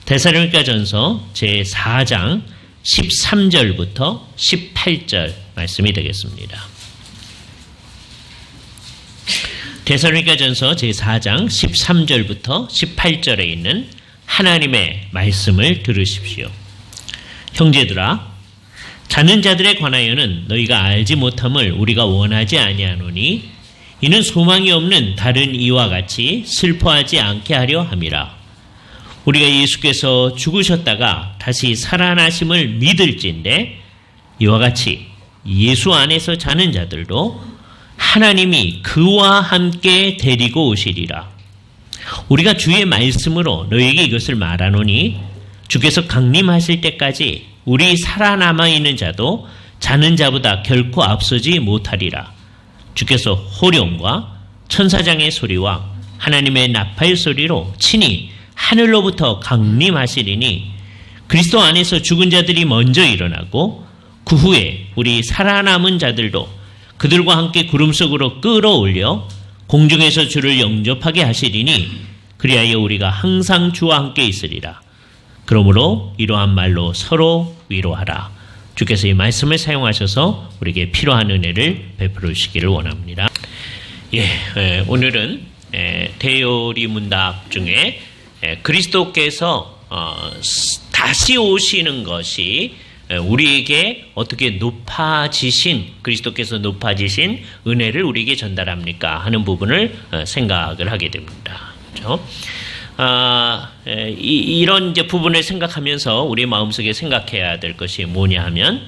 데살로니가전서 제4장 13절부터 18절 말씀이 되겠습니다. 데살로니가전서 제4장 13절부터 18절에 있는 하나님의 말씀을 들으십시오. 형제들아, 자는 자들에 관하여는 너희가 알지 못함을 우리가 원하지 아니하노니 이는 소망이 없는 다른 이와 같이 슬퍼하지 않게 하려 함이라. 우리가 예수께서 죽으셨다가 다시 살아나심을 믿을진데 이와 같이 예수 안에서 자는 자들도 하나님이 그와 함께 데리고 오시리라. 우리가 주의 말씀으로 너희에게 이것을 말하노니 주께서 강림하실 때까지 우리 살아남아 있는 자도 자는 자보다 결코 앞서지 못하리라. 주께서 호령과 천사장의 소리와 하나님의 나팔 소리로 친히 하늘로부터 강림하시리니 그리스도 안에서 죽은 자들이 먼저 일어나고 그 후에 우리 살아남은 자들도 그들과 함께 구름 속으로 끌어올려 공중에서 주를 영접하게 하시리니 그리하여 우리가 항상 주와 함께 있으리라. 그러므로 이러한 말로 서로 위로하라. 주께서 이 말씀을 사용하셔서 우리에게 필요한 은혜를 베풀어 주시기를 원합니다. 오늘은 대요리 문답 중에 그리스도께서 다시 오시는 것이 우리에게 어떻게 높아지신 그리스도께서 높아지신 은혜를 우리에게 전달합니까 하는 부분을 생각을 하게 됩니다. 그렇죠? 이런 이제 부분을 생각하면서 우리 마음속에 생각해야 될 것이 뭐냐 하면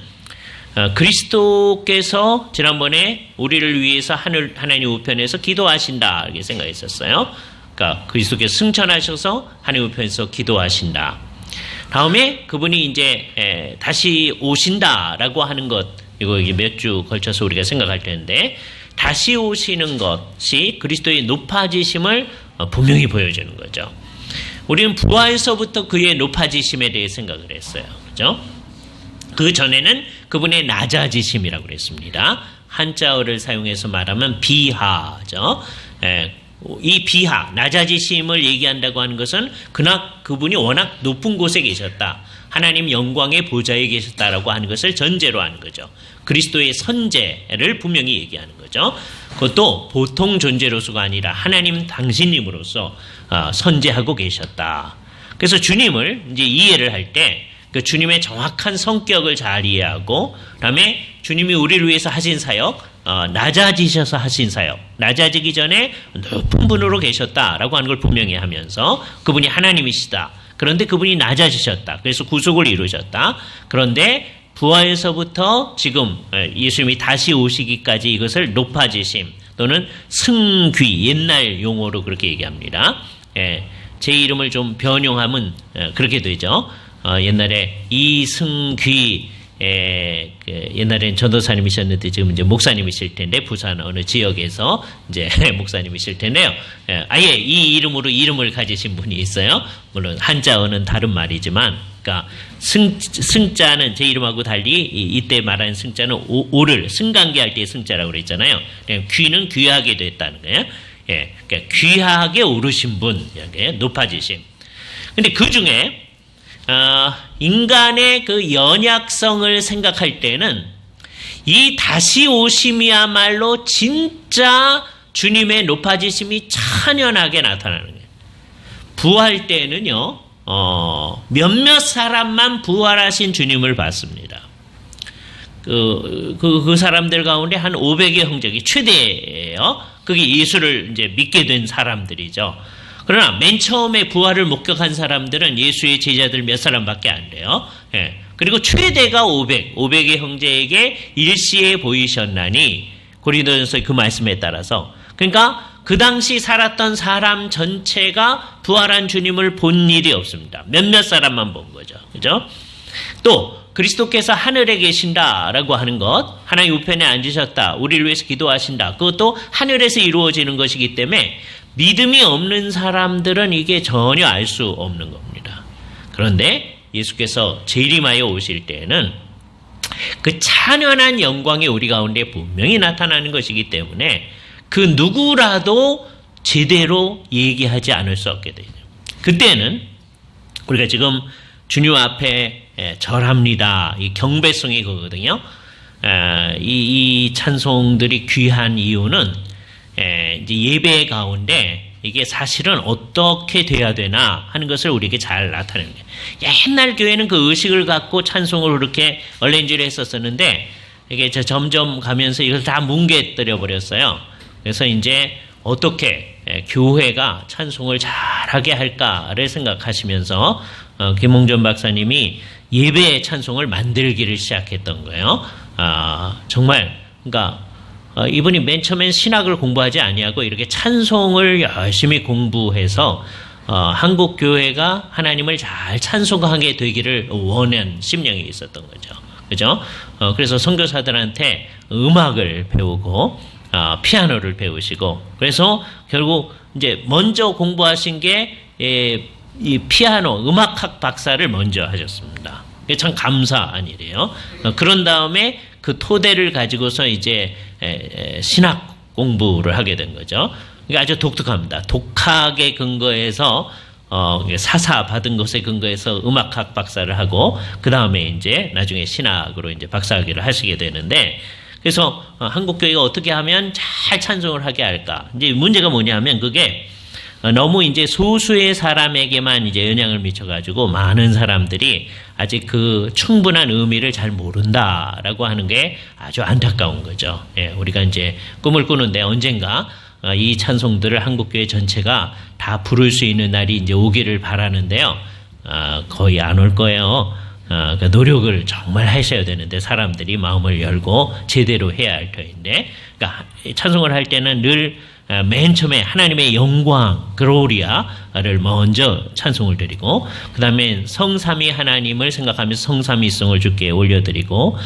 그리스도께서 지난번에 우리를 위해서 하나님 우편에서 기도하신다 이렇게 생각했었어요. 그러니까 그리스도께서 승천하셔서 하나님 우편에서 기도하신다. 다음에 그분이 이제 다시 오신다라고 하는 것, 이거 몇 주 걸쳐서 우리가 생각할 텐데 다시 오시는 것이 그리스도의 높아지심을 분명히 보여주는 거죠. 우리는 부활서부터 그의 높아지심에 대해 생각을 했어요. 그죠? 그 전에는 그분의 낮아지심이라고 그랬습니다. 한자어를 사용해서 말하면 비하죠. 이 비하, 낮아지심을 얘기한다고 하는 것은 그분이 워낙 높은 곳에 계셨다. 하나님 영광의 보좌에 계셨다라고 하는 것을 전제로 하는 거죠. 그리스도의 선제를 분명히 얘기하는 거죠. 그것도 보통 존재로서가 아니라 하나님 당신님으로서 선제하고 계셨다. 그래서 주님을 이제 이해를 할 때 그 주님의 정확한 성격을 잘 이해하고 그다음에 주님이 우리를 위해서 하신 사역, 낮아지셔서 하신 사역, 낮아지기 전에 높은 분으로 계셨다라고 하는 걸 분명히 하면서 그분이 하나님이시다. 그런데 그분이 낮아지셨다. 그래서 구속을 이루셨다. 그런데 부활에서부터 지금 예수님이 다시 오시기까지 이것을 높아지심 또는 승귀, 옛날 용어로 그렇게 얘기합니다. 제 이름을 좀 변용하면 그렇게 되죠. 옛날에 이승귀, 옛날엔 전도사님이셨는데 지금 이제 목사님이실 텐데 부산 어느 지역에서 이제 목사님이실 텐데요. 아예 이 이름으로 이름을 가지신 분이 있어요. 물론 한자어는 다른 말이지만, 그러니까 승자는 제 이름하고 달리 이때 말하는 승자는 오를 승강기할 때의 승자라고 그랬잖아요. 귀는 귀하게 됐다는 거예요. 그러니까 귀하게 오르신 분, 높아지심. 근데 그 중에 인간의 그 연약성을 생각할 때는 이 다시 오심이야말로 진짜 주님의 높아지심이 찬연하게 나타나는 거예요. 부활 때는요, 몇몇 사람만 부활하신 주님을 봤습니다. 그 사람들 가운데 한 500의 형제가 최대예요. 그게 예수를 이제 믿게 된 사람들이죠. 그러나 맨 처음에 부활을 목격한 사람들은 예수의 제자들 몇 사람밖에 안 돼요. 그리고 최대가 500의 형제에게 일시에 보이셨나니 고린도전서 그 말씀에 따라서 그러니까 그 당시 살았던 사람 전체가 부활한 주님을 본 일이 없습니다. 몇몇 사람만 본 거죠. 그죠? 또 그리스도께서 하늘에 계신다라고 하는 것, 하나님 우편에 앉으셨다, 우리를 위해서 기도하신다. 그것도 하늘에서 이루어지는 것이기 때문에 믿음이 없는 사람들은 이게 전혀 알 수 없는 겁니다. 그런데 예수께서 재림하여 오실 때에는 그 찬연한 영광이 우리 가운데 분명히 나타나는 것이기 때문에 그 누구라도 제대로 얘기하지 않을 수 없게 되죠. 그때는 우리가 지금 주님 앞에 절합니다. 이 경배성이 그거거든요. 이 찬송들이 귀한 이유는 이제 예배 가운데 이게 사실은 어떻게 돼야 되나 하는 것을 우리에게 잘 나타내는 거예요. 옛날 교회는 그 의식을 갖고 찬송을 그렇게 얼렌지를 했었었는데 이게 점점 가면서 이걸 다 뭉개뜨려 버렸어요. 그래서 이제 어떻게 교회가 찬송을 잘하게 할까를 생각하시면서 김홍전 박사님이 예배 찬송을 만들기를 시작했던 거예요. 정말 그러니까 이분이 맨 처음엔 신학을 공부하지 아니하고 이렇게 찬송을 열심히 공부해서 한국 교회가 하나님을 잘 찬송하게 되기를 원한 심령이 있었던 거죠. 그죠? 그래서 선교사들한테 음악을 배우고 피아노를 배우시고 그래서 결국 이제 먼저 공부하신 게 이 피아노 음악학 박사를 먼저 하셨습니다. 참 감사한 일이에요. 그런 다음에 그 토대를 가지고서 이제 신학 공부를 하게 된 거죠. 그러니까 아주 독특합니다. 독학에 근거해서 사사 받은 것에 근거해서 음악학 박사를 하고 그 다음에 이제 나중에 신학으로 이제 박사학위를 하시게 되는데 그래서 한국 교회가 어떻게 하면 잘 찬송을 하게 할까? 이제 문제가 뭐냐면 그게 너무 이제 소수의 사람에게만 이제 영향을 미쳐가지고 많은 사람들이 아직 그 충분한 의미를 잘 모른다라고 하는 게 아주 안타까운 거죠. 예, 우리가 이제 꿈을 꾸는데 언젠가 이 찬송들을 한국교회 전체가 다 부를 수 있는 날이 이제 오기를 바라는데요. 거의 안 올 거예요. 그 노력을 정말 하셔야 되는데 사람들이 마음을 열고 제대로 해야 할 터인데, 그러니까 찬송을 할 때는 늘 맨 처음에 하나님의 영광, 글로리아를 먼저 찬송을 드리고 그 다음에 성삼위 하나님을 생각하면서 성삼위성을 주께 올려드리고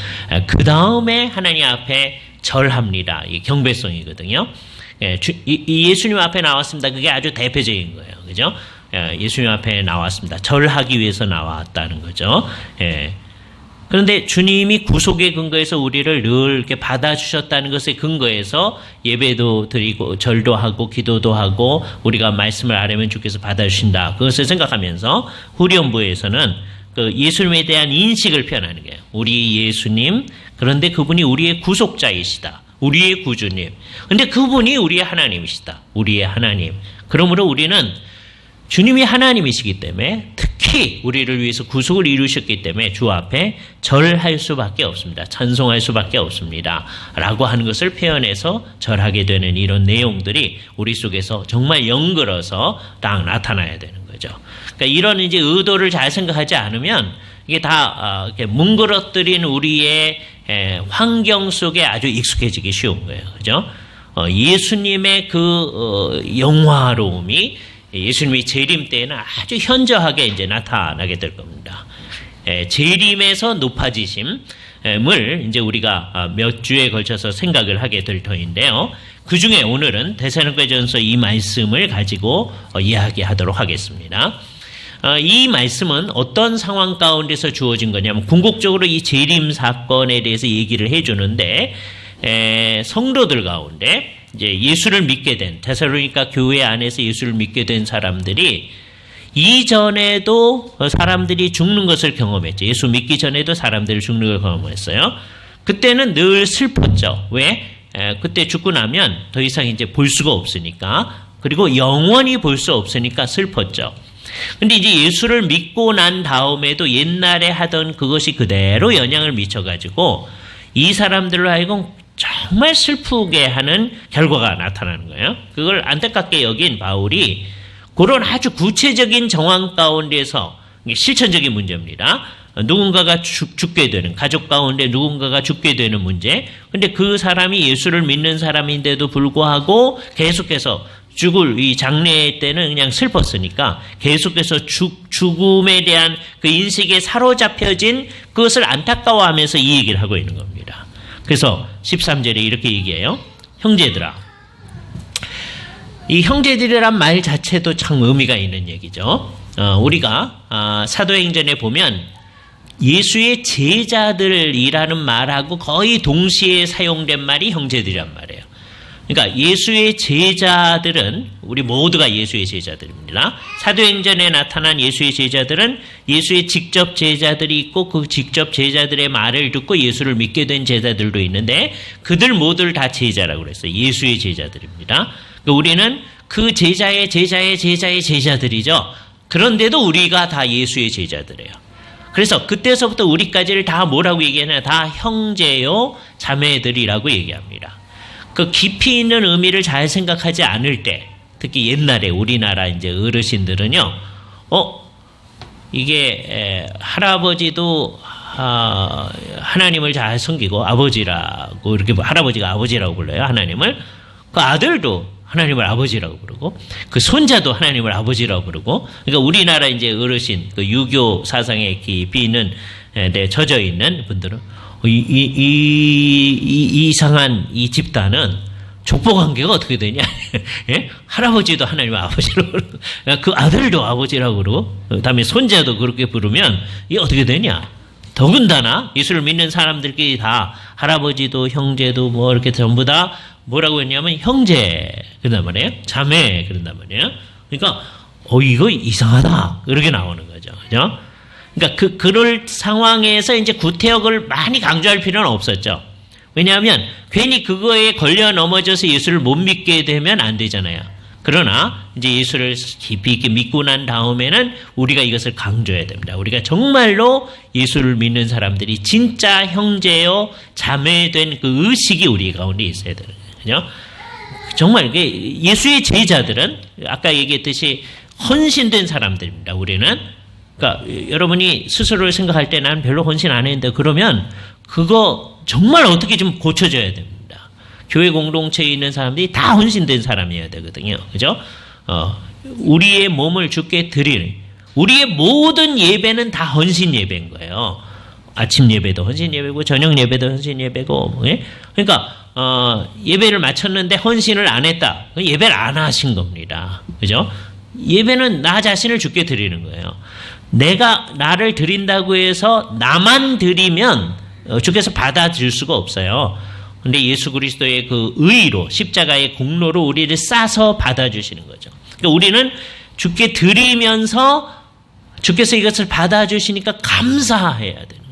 그 다음에 하나님 앞에 절합니다. 이 경배성이거든요. 예수님 앞에 나왔습니다. 그게 아주 대표적인 거예요. 그죠? 예수님 앞에 나왔습니다. 절하기 위해서 나왔다는 거죠. 그런데 주님이 구속의 근거에서 우리를 늘 이렇게 받아주셨다는 것에 근거해서 예배도 드리고 절도 하고 기도도 하고 우리가 말씀을 아뢰면 주께서 받아주신다. 그것을 생각하면서 후리온부에서는 그 예수님에 대한 인식을 표현하는 거예요. 우리 예수님, 그런데 그분이 우리의 구속자이시다. 우리의 구주님. 근데 그분이 우리의 하나님이시다. 우리의 하나님. 그러므로 우리는 주님이 하나님이시기 때문에 특히 우리를 위해서 구속을 이루셨기 때문에 주 앞에 절할 수밖에 없습니다. 찬송할 수밖에 없습니다. 라고 하는 것을 표현해서 절하게 되는 이런 내용들이 우리 속에서 정말 연결어서 딱 나타나야 되는 거죠. 그러니까 이런 이제 의도를 잘 생각하지 않으면 이게 다 이렇게 뭉그러뜨린 우리의 환경 속에 아주 익숙해지기 쉬운 거예요. 그죠? 예수님의 그 영화로움이 예수님이 재림 때에는 아주 현저하게 이제 나타나게 될 겁니다. 재림에서 높아지심을 이제 우리가 몇 주에 걸쳐서 생각을 하게 될 터인데요. 그 중에 오늘은 데살로니가전서 이 말씀을 가지고 이야기하도록 하겠습니다. 이 말씀은 어떤 상황 가운데서 주어진 거냐면 궁극적으로 이 재림 사건에 대해서 얘기를 해주는데 성도들 가운데 이제 예수를 믿게 된 데살로니가 교회 안에서 예수를 믿게 된 사람들이 이전에도 사람들이 죽는 것을 경험했죠. 예수 믿기 전에도 사람들이 죽는 걸 경험했어요. 그때는 늘 슬펐죠. 왜? 그때 죽고 나면 더 이상 이제 볼 수가 없으니까, 그리고 영원히 볼 수 없으니까 슬펐죠. 근데 이제 예수를 믿고 난 다음에도 옛날에 하던 그것이 그대로 영향을 미쳐가지고 이 사람들로 하여금 정말 슬프게 하는 결과가 나타나는 거예요. 그걸 안타깝게 여긴 바울이 그런 아주 구체적인 정황 가운데서 실천적인 문제입니다. 누군가가 죽게 되는, 가족 가운데 누군가가 죽게 되는 문제. 근데 그 사람이 예수를 믿는 사람인데도 불구하고 계속해서 죽을 이 장례 때는 그냥 슬펐으니까 계속해서 죽음에 대한 그 인식에 사로잡혀진 그것을 안타까워하면서 이 얘기를 하고 있는 겁니다. 그래서 13절에 이렇게 얘기해요. 형제들아. 이 형제들이란 말 자체도 참 의미가 있는 얘기죠. 우리가 사도행전에 보면 예수의 제자들이라는 말하고 거의 동시에 사용된 말이 형제들이란 말이에요. 그러니까 예수의 제자들은 우리 모두가 예수의 제자들입니다. 사도행전에 나타난 예수의 제자들은 예수의 직접 제자들이 있고 그 직접 제자들의 말을 듣고 예수를 믿게 된 제자들도 있는데 그들 모두를 다 제자라고 그랬어요. 예수의 제자들입니다. 그러니까 우리는 그 제자의 제자들이죠. 그런데도 우리가 다 예수의 제자들이에요. 그래서 그때서부터 우리까지를 다 뭐라고 얘기하냐? 다 형제요, 자매들이라고 얘기합니다. 그 깊이 있는 의미를 잘 생각하지 않을 때, 특히 옛날에 우리나라 이제 어르신들은요, 이게 할아버지도 하나님을 잘 섬기고 아버지라고 이렇게 할아버지가 아버지라고 불러요. 하나님을. 그 아들도 하나님을 아버지라고 부르고 그 손자도 하나님을 아버지라고 부르고 그러니까 우리나라 이제 어르신 그 유교 사상에 깊이 있는 젖어 있는 분들은 이상한 이 집단은 족보 관계가 어떻게 되냐? 예? 할아버지도 하나님 아버지라고 그러고 그 아들도 아버지라고 그러고 그다음에 손자도 그렇게 부르면 이게 어떻게 되냐? 더군다나 예수를 믿는 사람들끼리 다 할아버지도 형제도 뭐 이렇게 전부 다 뭐라고 했냐면 형제 그런단 말이에요. 자매 그런단 말이에요. 그러니까 이거 이상하다 이렇게 나오는 거죠. 그죠? 그러니까 그럴 상황에서 이제 구태역을 많이 강조할 필요는 없었죠. 왜냐하면 괜히 그거에 걸려 넘어져서 예수를 못 믿게 되면 안 되잖아요. 그러나 이제 예수를 깊이 있게 믿고 난 다음에는 우리가 이것을 강조해야 됩니다. 우리가 정말로 예수를 믿는 사람들이 진짜 형제요 자매된 그 의식이 우리 가운데 있어야 되는 거예요. 그죠? 정말 예수의 제자들은 아까 얘기했듯이 헌신된 사람들입니다. 우리는. 그러니까 여러분이 스스로를 생각할 때 나는 별로 헌신 안 했는데 그러면 그거 정말 어떻게 좀 고쳐져야 됩니다. 교회 공동체에 있는 사람들이 다 헌신된 사람이어야 되거든요. 그죠? 우리의 몸을 주께 드리는 우리의 모든 예배는 다 헌신 예배인 거예요. 아침 예배도 헌신 예배고 저녁 예배도 헌신 예배고 예? 그러니까 예배를 마쳤는데 헌신을 안 했다. 예배를 안 하신 겁니다. 그죠? 예배는 나 자신을 주께 드리는 거예요. 내가 나를 드린다고 해서 나만 드리면 주께서 받아줄 수가 없어요. 근데 예수 그리스도의 그 의로 십자가의 공로로 우리를 싸서 받아주시는 거죠. 그러니까 우리는 주께 드리면서 주께서 이것을 받아주시니까 감사해야 되는 거예요.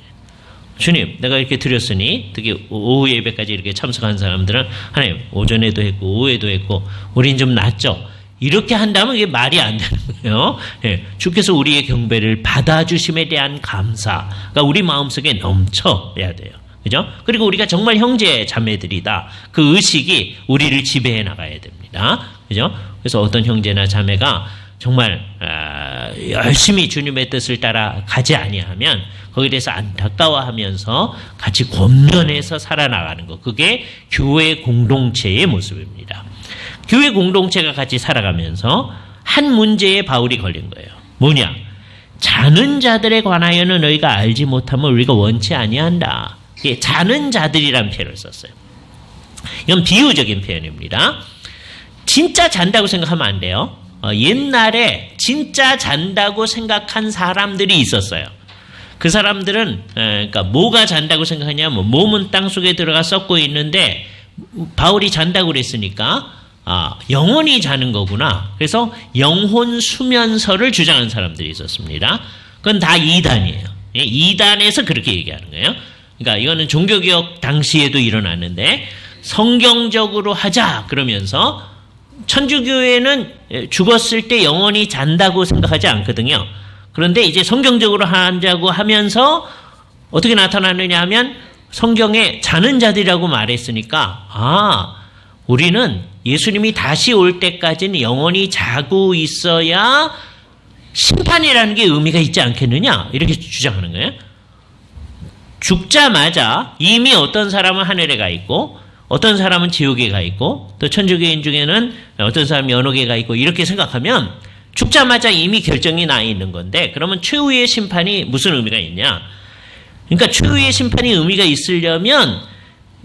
주님, 내가 이렇게 드렸으니 특히 오후 예배까지 이렇게 참석한 사람들은 하나님 오전에도 했고 오후에도 했고 우린 좀 낫죠. 이렇게 한다면 이게 말이 안 되는 거예요. 예, 주께서 우리의 경배를 받아주심에 대한 감사가 우리 마음속에 넘쳐야 돼요. 그죠? 그리고 우리가 정말 형제 자매들이다. 그 의식이 우리를 지배해 나가야 됩니다. 그죠? 그래서 어떤 형제나 자매가 정말 열심히 주님의 뜻을 따라 가지 아니하면 거기에 대해서 안타까워하면서 같이 권면해서 살아나가는 것. 그게 교회 공동체의 모습입니다. 교회 공동체가 같이 살아가면서 한 문제에 바울이 걸린 거예요. 뭐냐? 자는 자들에 관하여는 너희가 알지 못하면 우리가 원치 아니한다. 예, 자는 자들이라는 표현을 썼어요. 이건 비유적인 표현입니다. 진짜 잔다고 생각하면 안 돼요. 옛날에 진짜 잔다고 생각한 사람들이 있었어요. 그 사람들은 그러니까 뭐가 잔다고 생각하냐면 몸은 땅속에 들어가 썩고 있는데 바울이 잔다고 그랬으니까 영혼이 자는 거구나. 그래서 영혼 수면설을 주장하는 사람들이 있었습니다. 그건 다 이단이에요. 예, 이단에서 그렇게 얘기하는 거예요. 그러니까 이거는 종교개혁 당시에도 일어났는데 성경적으로 하자 그러면서 천주교회는 죽었을 때 영혼이 잔다고 생각하지 않거든요. 그런데 이제 성경적으로 하자고 하면서 어떻게 나타나느냐 하면 성경에 자는 자들이라고 말했으니까 우리는 예수님이 다시 올 때까지는 영혼이 자고 있어야 심판이라는 게 의미가 있지 않겠느냐 이렇게 주장하는 거예요. 죽자마자 이미 어떤 사람은 하늘에 가 있고 어떤 사람은 지옥에 가 있고 또 천주교인 중에는 어떤 사람이 연옥에 가 있고 이렇게 생각하면 죽자마자 이미 결정이 나 있는 건데 그러면 최후의 심판이 무슨 의미가 있냐? 그러니까 최후의 심판이 의미가 있으려면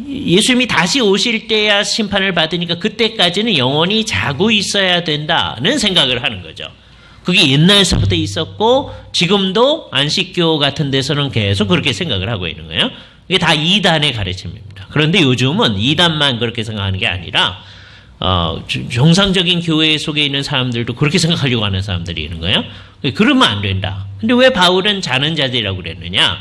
예수님이 다시 오실 때야 심판을 받으니까 그때까지는 영원히 자고 있어야 된다는 생각을 하는 거죠. 그게 옛날서부터 있었고 지금도 안식교 같은 데서는 계속 그렇게 생각을 하고 있는 거예요. 이게 다 이단의 가르침입니다. 그런데 요즘은 이단만 그렇게 생각하는 게 아니라 정상적인 교회 속에 있는 사람들도 그렇게 생각하려고 하는 사람들이 있는 거예요. 그러면 안 된다. 근데 왜 바울은 자는 자들이라고 그랬느냐?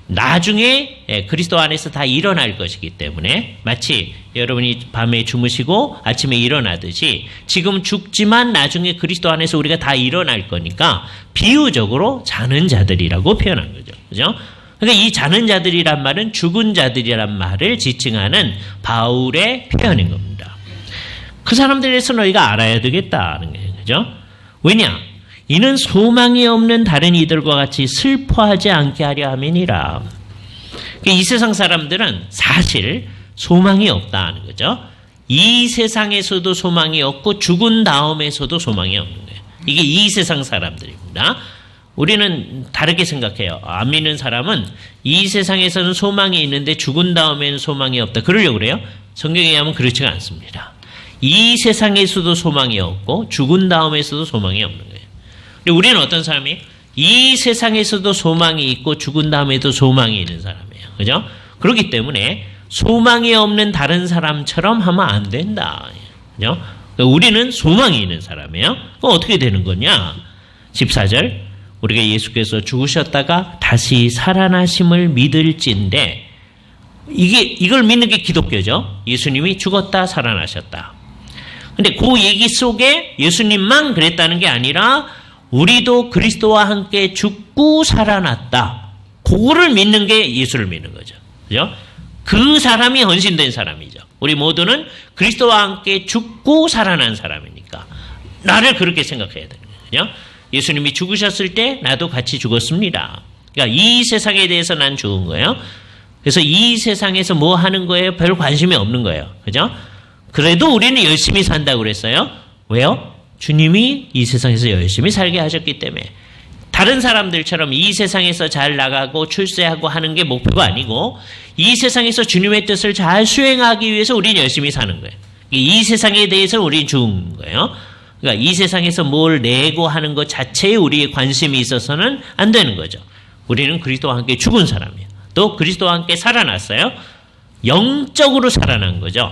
나중에 그리스도 안에서 다 일어날 것이기 때문에 마치 여러분이 밤에 주무시고 아침에 일어나듯이 지금 죽지만 나중에 그리스도 안에서 우리가 다 일어날 거니까 비유적으로 자는 자들이라고 표현한 거죠. 그죠? 그러니까 이 자는 자들이란 말은 죽은 자들이란 말을 지칭하는 바울의 표현인 겁니다. 그 사람들에 대해서 너희가 알아야 되겠다는 거예요. 그죠? 왜냐? 이는 소망이 없는 다른 이들과 같이 슬퍼하지 않게 하려 함이니라. 이 세상 사람들은 사실 소망이 없다는 거죠. 이 세상에서도 소망이 없고 죽은 다음에서도 소망이 없는 거예요. 이게 이 세상 사람들입니다. 우리는 다르게 생각해요. 안 믿는 사람은 이 세상에서는 소망이 있는데 죽은 다음에는 소망이 없다. 그러려고 그래요? 성경에 의하면 그렇지가 않습니다. 이 세상에서도 소망이 없고 죽은 다음에서도 소망이 없는 거예요. 우리는 어떤 사람이에요? 이 세상에서도 소망이 있고 죽은 다음에도 소망이 있는 사람이에요. 그죠? 그렇기 때문에 소망이 없는 다른 사람처럼 하면 안 된다. 그죠? 우리는 소망이 있는 사람이에요. 그럼 어떻게 되는 거냐? 14절. 우리가 예수께서 죽으셨다가 다시 살아나심을 믿을진데 이걸 믿는 게 기독교죠. 예수님이 죽었다 살아나셨다. 근데 그 얘기 속에 예수님만 그랬다는 게 아니라 우리도 그리스도와 함께 죽고 살아났다. 그거를 믿는 게 예수를 믿는 거죠. 그죠? 그 사람이 헌신된 사람이죠. 우리 모두는 그리스도와 함께 죽고 살아난 사람이니까 나를 그렇게 생각해야 되는 거죠. 예수님이 죽으셨을 때 나도 같이 죽었습니다. 그러니까 이 세상에 대해서 난 죽은 거예요. 그래서 이 세상에서 뭐 하는 거예요? 별 관심이 없는 거예요. 그죠? 그래도 우리는 열심히 산다고 그랬어요. 왜요? 주님이 이 세상에서 열심히 살게 하셨기 때문에. 다른 사람들처럼 이 세상에서 잘 나가고 출세하고 하는 게 목표가 아니고 이 세상에서 주님의 뜻을 잘 수행하기 위해서 우리는 열심히 사는 거예요. 이 세상에 대해서 우리는 죽은 거예요. 그러니까 이 세상에서 뭘 내고 하는 것 자체에 우리의 관심이 있어서는 안 되는 거죠. 우리는 그리스도와 함께 죽은 사람이에요. 또 그리스도와 함께 살아났어요. 영적으로 살아난 거죠.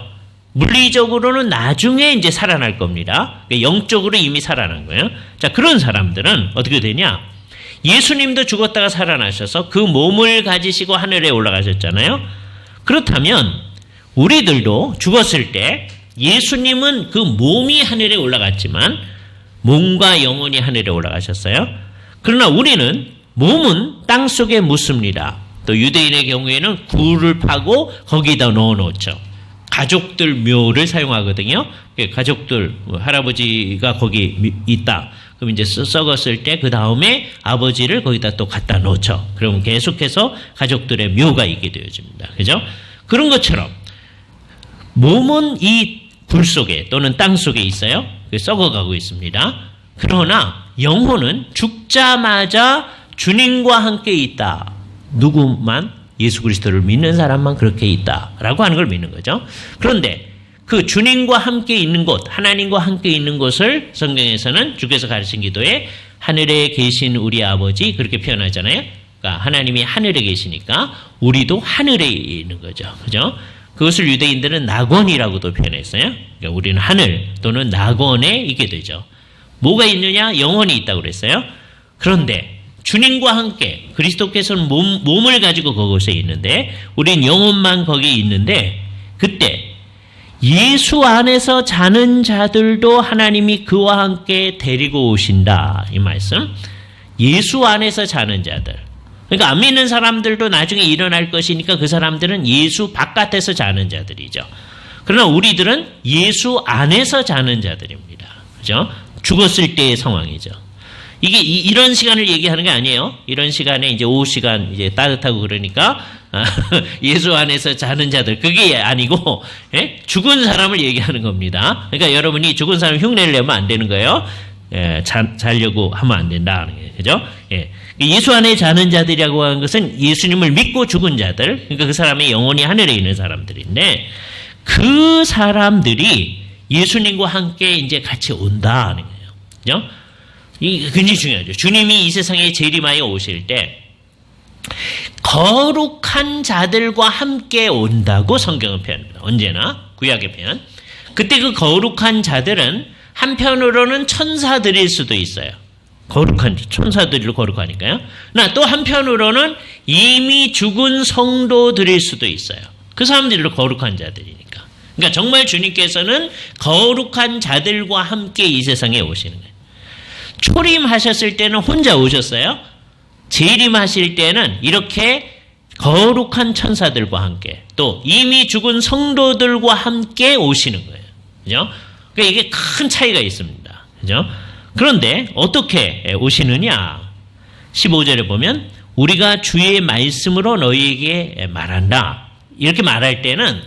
물리적으로는 나중에 이제 살아날 겁니다. 영적으로 이미 살아난 거예요. 자, 그런 사람들은 어떻게 되냐? 예수님도 죽었다가 살아나셔서 그 몸을 가지시고 하늘에 올라가셨잖아요. 그렇다면 우리들도 죽었을 때 예수님은 그 몸이 하늘에 올라갔지만 몸과 영혼이 하늘에 올라가셨어요. 그러나 우리는 몸은 땅속에 묻습니다. 또 유대인의 경우에는 굴을 파고 거기다 넣어놓죠. 가족들 묘를 사용하거든요. 가족들 할아버지가 거기 있다. 그럼 이제 썩었을 때 그 다음에 아버지를 거기다 또 갖다 놓죠. 그러면 계속해서 가족들의 묘가 있게 되어집니다. 그죠? 그런 것처럼 몸은 이 굴 속에 또는 땅 속에 있어요. 썩어가고 있습니다. 그러나 영혼은 죽자마자 주님과 함께 있다. 누구만? 예수 그리스도를 믿는 사람만 그렇게 있다라고 하는 걸 믿는 거죠. 그런데 그 주님과 함께 있는 곳, 하나님과 함께 있는 곳을 성경에서는 주께서 가르친 기도에 하늘에 계신 우리 아버지 그렇게 표현하잖아요. 그러니까 하나님이 하늘에 계시니까 우리도 하늘에 있는 거죠. 그죠? 그것을 유대인들은 낙원이라고도 표현했어요. 그러니까 우리는 하늘 또는 낙원에 있게 되죠. 뭐가 있느냐? 영혼이 있다고 그랬어요. 그런데 주님과 함께 그리스도께서는 몸을 가지고 그곳에 있는데 우린 영혼만 거기에 있는데 그때 예수 안에서 자는 자들도 하나님이 그와 함께 데리고 오신다. 이 말씀. 예수 안에서 자는 자들. 그러니까 안 믿는 사람들도 나중에 일어날 것이니까 그 사람들은 예수 바깥에서 자는 자들이죠. 그러나 우리들은 예수 안에서 자는 자들입니다. 그죠? 죽었을 때의 상황이죠. 이게 이런 시간을 얘기하는 게 아니에요. 이런 시간에 이제 오후 시간 이제 따뜻하고 그러니까 예수 안에서 자는 자들 그게 아니고 죽은 사람을 얘기하는 겁니다. 그러니까 여러분이 죽은 사람 흉내를 내면 안 되는 거예요. 자려고 하면 안 된다. 그죠? 예수 안에 자는 자들이라고 하는 것은 예수님을 믿고 죽은 자들, 그러니까 그 사람의 영혼이 하늘에 있는 사람들인데 그 사람들이 예수님과 함께 이제 같이 온다는 거예요. 그죠? 이게 굉장히 중요하죠. 주님이 이 세상에 재림하여 오실 때 거룩한 자들과 함께 온다고 성경은 표현합니다. 언제나 구약의 표현. 그때 그 거룩한 자들은 한편으로는 천사들일 수도 있어요. 거룩한 천사들로 거룩하니까요. 나 또 한편으로는 이미 죽은 성도들일 수도 있어요. 그 사람들로 거룩한 자들이니까. 그러니까 정말 주님께서는 거룩한 자들과 함께 이 세상에 오시는 거예요. 초림하셨을 때는 혼자 오셨어요. 재림하실 때는 이렇게 거룩한 천사들과 함께 또 이미 죽은 성도들과 함께 오시는 거예요. 그죠? 그러니까 이게 큰 차이가 있습니다. 그죠? 그런데 어떻게 오시느냐? 15절에 보면 우리가 주의 말씀으로 너희에게 말한다. 이렇게 말할 때는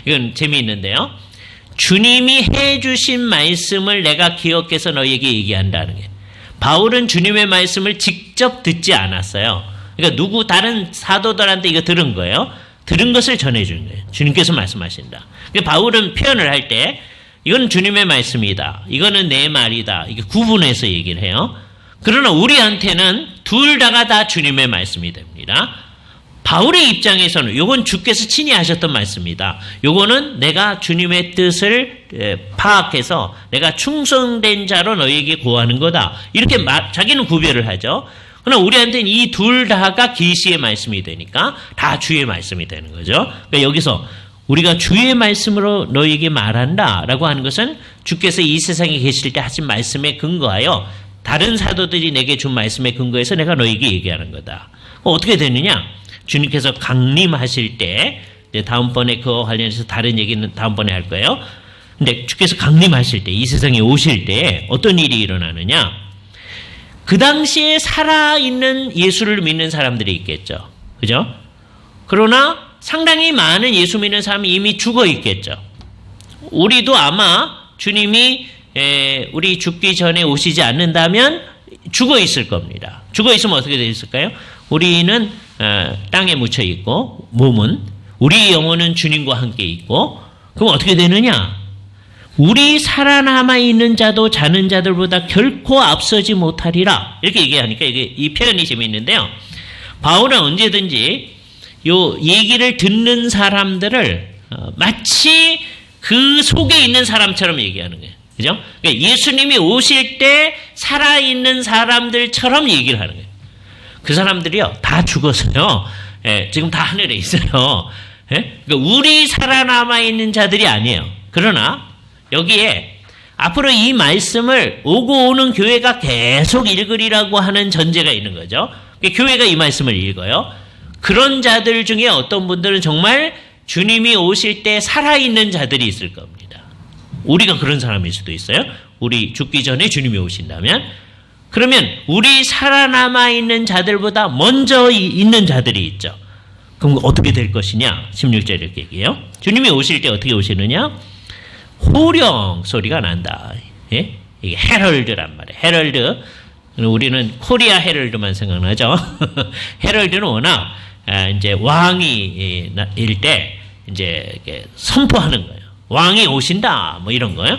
이건 재미있는데요. 주님이 해주신 말씀을 내가 기억해서 너희에게 얘기한다는 게 바울은 주님의 말씀을 직접 듣지 않았어요. 그러니까 다른 사도들한테 이거 들은 거예요. 들은 것을 전해주는 거예요. 주님께서 말씀하신다. 그러니까 바울은 표현을 할 때 이건 주님의 말씀이다. 이거는 내 말이다. 이게 구분해서 얘기를 해요. 그러나 우리한테는 둘 다가 다 주님의 말씀이 됩니다. 바울의 입장에서는 이건 주께서 친히 하셨던 말씀이다. 이거는 내가 주님의 뜻을 파악해서 내가 충성된 자로 너희에게 고하는 거다. 이렇게 자기는 구별을 하죠. 그러나 우리한테는 이 둘 다가 계시의 말씀이 되니까 다 주의 말씀이 되는 거죠. 그러니까 여기서 우리가 주의 말씀으로 너희에게 말한다라고 하는 것은 주께서 이 세상에 계실 때 하신 말씀에 근거하여 다른 사도들이 내게 준 말씀에 근거해서 내가 너희에게 얘기하는 거다. 어떻게 되느냐? 주님께서 강림하실 때 다음번에 그와 관련해서 다른 얘기는 다음번에 할 거예요. 근데 주께서 강림하실 때 이 세상에 오실 때 어떤 일이 일어나느냐? 그 당시에 살아있는 예수를 믿는 사람들이 있겠죠. 그죠? 그러나 상당히 많은 예수 믿는 사람이 이미 죽어 있겠죠. 우리도 아마 주님이 우리 죽기 전에 오시지 않는다면 죽어 있을 겁니다. 죽어 있으면 어떻게 되어 있을까요? 우리는 땅에 묻혀 있고 몸은 우리 영혼은 주님과 함께 있고 그럼 어떻게 되느냐? 우리 살아남아 있는 자도 자는 자들보다 결코 앞서지 못하리라. 이렇게 얘기하니까 이 표현이 재미있는데요. 바울은 언제든지 요 얘기를 듣는 사람들을 마치 그 속에 있는 사람처럼 얘기하는 거예요. 그죠? 그러니까 예수님이 오실 때 살아있는 사람들처럼 얘기를 하는 거예요. 그 사람들이요, 다 죽었어요. 예, 지금 다 하늘에 있어요. 예? 그러니까 우리 살아남아 있는 자들이 아니에요. 그러나 여기에 앞으로 이 말씀을 오고 오는 교회가 계속 읽으리라고 하는 전제가 있는 거죠. 그러니까 교회가 이 말씀을 읽어요. 그런 자들 중에 어떤 분들은 정말 주님이 오실 때 살아있는 자들이 있을 겁니다. 우리가 그런 사람일 수도 있어요. 우리 죽기 전에 주님이 오신다면. 그러면 우리 살아남아 있는 자들보다 먼저 있는 자들이 있죠. 그럼 어떻게 될 것이냐? 16절에 이렇게 얘기해요. 주님이 오실 때 어떻게 오시느냐? 호령 소리가 난다. 예? 이게 헤럴드란 말이에요. 헤럴드. 우리는 코리아 헤럴드만 생각나죠. 헤럴드는 워낙 이제 왕이 일 때 이제 선포하는 거예요. 왕이 오신다. 뭐 이런 거요.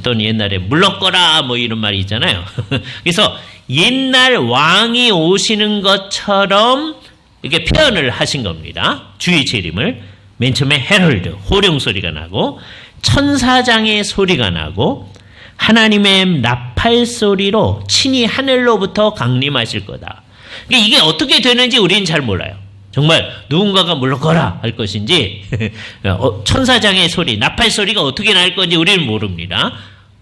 또는 옛날에 물러거라 뭐 이런 말이 있잖아요. 그래서 옛날 왕이 오시는 것처럼 이렇게 표현을 하신 겁니다. 주의 재림을. 맨 처음에 헤럴드, 호령 소리가 나고 천사장의 소리가 나고 하나님의 나팔 소리로 친히 하늘로부터 강림하실 거다. 그러니까 이게 어떻게 되는지 우리는 잘 몰라요. 정말 누군가가 물러거라 할 것인지 천사장의 소리, 나팔 소리가 어떻게 날 건지 우리는 모릅니다.